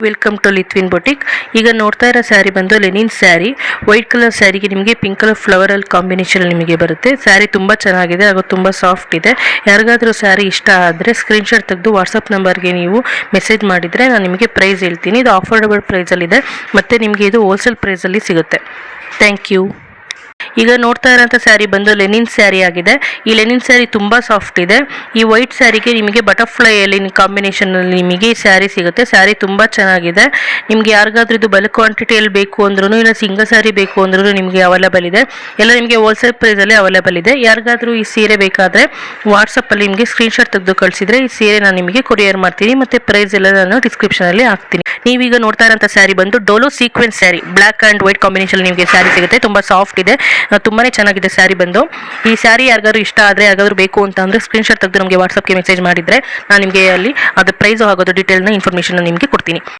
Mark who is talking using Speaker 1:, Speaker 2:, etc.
Speaker 1: Welcome to ಲಿತ್ವಿನ್ boutique. ಈಗ ನೋಡ್ತಾ ಇರೋ ಸ್ಯಾರಿ ಬಂದು ಲೆನಿನ್ ಸ್ಯಾರಿ. ವೈಟ್ ಕಲರ್ ಸ್ಯಾರಿಗೆ ನಿಮಗೆ ಪಿಂಕ್ ಕಲರ್ ಫ್ಲವರಲ್ ಕಾಂಬಿನೇಷನ್ ನಿಮಗೆ ಬರುತ್ತೆ. ಸ್ಯಾರಿ ತುಂಬ ಚೆನ್ನಾಗಿದೆ ಹಾಗೂ ತುಂಬ ಸಾಫ್ಟ್ ಇದೆ. ಯಾರಿಗಾದರೂ ಸ್ಯಾರಿ ಇಷ್ಟ ಆದರೆ ಸ್ಕ್ರೀನ್ಶಾಟ್ ತೆಗೆದು ವಾಟ್ಸಪ್ ನಂಬರ್ಗೆ ನೀವು ಮೆಸೇಜ್ ಮಾಡಿದರೆ ನಾನು ನಿಮಗೆ ಪ್ರೈಸ್ ಹೇಳ್ತೀನಿ. ಇದು ಆಫರ್ಡಬಲ್ ಪ್ರೈಸಲ್ಲಿದೆ ಮತ್ತು ನಿಮಗೆ ಇದು ಹೋಲ್ಸೇಲ್ ಪ್ರೈಸಲ್ಲಿ ಸಿಗುತ್ತೆ. Thank you. ಈಗ ನೋಡ್ತಾ ಇರೋಂಥ ಸ್ಯಾರಿ ಬಂದು ಲೆನಿನ್ ಸ್ಯಾರಿ ಆಗಿದೆ. ಈ ಲೆನಿನ್ ಸ್ಯಾರಿ ತುಂಬ ಸಾಫ್ಟ್ ಇದೆ. ಈ ವೈಟ್ ಸ್ಯಾರಿಗೆ ನಿಮಗೆ ಬಟರ್ಫ್ಲೈ ಎಲಿನ್ ಕಾಂಬಿನೇಷನಲ್ಲಿ ನಿಮಗೆ ಈ ಸ್ಯಾರಿ ಸಿಗುತ್ತೆ. ಸ್ಯಾರಿ ತುಂಬ ಚೆನ್ನಾಗಿದೆ. ನಿಮಗೆ ಯಾರಿಗಾದ್ರೂ ಇದು ಬಲ್ಕ್ ಕ್ವಾಂಟಿಟಿಯಲ್ಲಿ ಬೇಕು ಅಂದ್ರೂ ಇಲ್ಲ ಸಿಂಗಲ್ ಸ್ಯಾರಿ ಬೇಕು ಅಂದ್ರೂ ನಿಮಗೆ ಅವೈಲೇಬಲ್ ಇದೆ. ಎಲ್ಲ ನಿಮಗೆ ಹೋಲ್ಸೇಲ್ ಪ್ರೈಸಲ್ಲಿ ಅವೈಲೇಬಲ್ ಇದೆ. ಯಾರಿಗಾದ್ರೂ ಈ ಸೀರೆ ಬೇಕಾದರೆ ವಾಟ್ಸಪ್ಪಲ್ಲಿ ನಿಮಗೆ ಸ್ಕ್ರೀನ್ಶಾಟ್ ತೆಗೆದು ಕಳಿಸಿದರೆ ಈ ಸೀರೆ ನಾನು ನಿಮಗೆ ಕೊರಿಯರ್ ಮಾಡ್ತೀನಿ ಮತ್ತು ಪ್ರೈಸ್ ಎಲ್ಲ ನಾನು ಡಿಸ್ಕ್ರಿಪ್ಷನಲ್ಲಿ ಹಾಕ್ತೀನಿ. ನೀವೀಗ ನೋಡ್ತಾ ಇರೋಂಥ ಸ್ಯಾರಿ ಬಂದು Dolo sequence sari. Black and white combination ನಿಮಗೆ ಸ್ಯಾರಿ ಸಿಗುತ್ತೆ. ತುಂಬ ಸಾಫ್ಟ್ ಇದೆ, ತುಂಬಾ ಚೆನ್ನಾಗಿದೆ ಸ್ಯಾರಿ ಬಂದು. ಈ ಸ್ಯಾರಿ ಯಾರಿಗಾದ್ರೂ ಇಷ್ಟ ಆದರೆ ಯಾರಿಗಾದ್ರೂ ಬೇಕು ಅಂತ ಅಂದರೆ ಸ್ಕ್ರೀನ್ಶಾಟ್ ತೆಗೆದು ನಮಗೆ ವಾಟ್ಸಪ್ಗೆ ಮೆಸೇಜ್ ಮಾಡಿದರೆ ನಾನು ನಿಮಗೆ ಅಲ್ಲಿ ಅದು ಪ್ರೈಸ್ ಆಗೋದು ಡೀಟೇಲ್ನ ಇನ್ಫಾರ್ಮೇಷನ್ ನಿಮಗೆ ಕೊಡ್ತೀನಿ.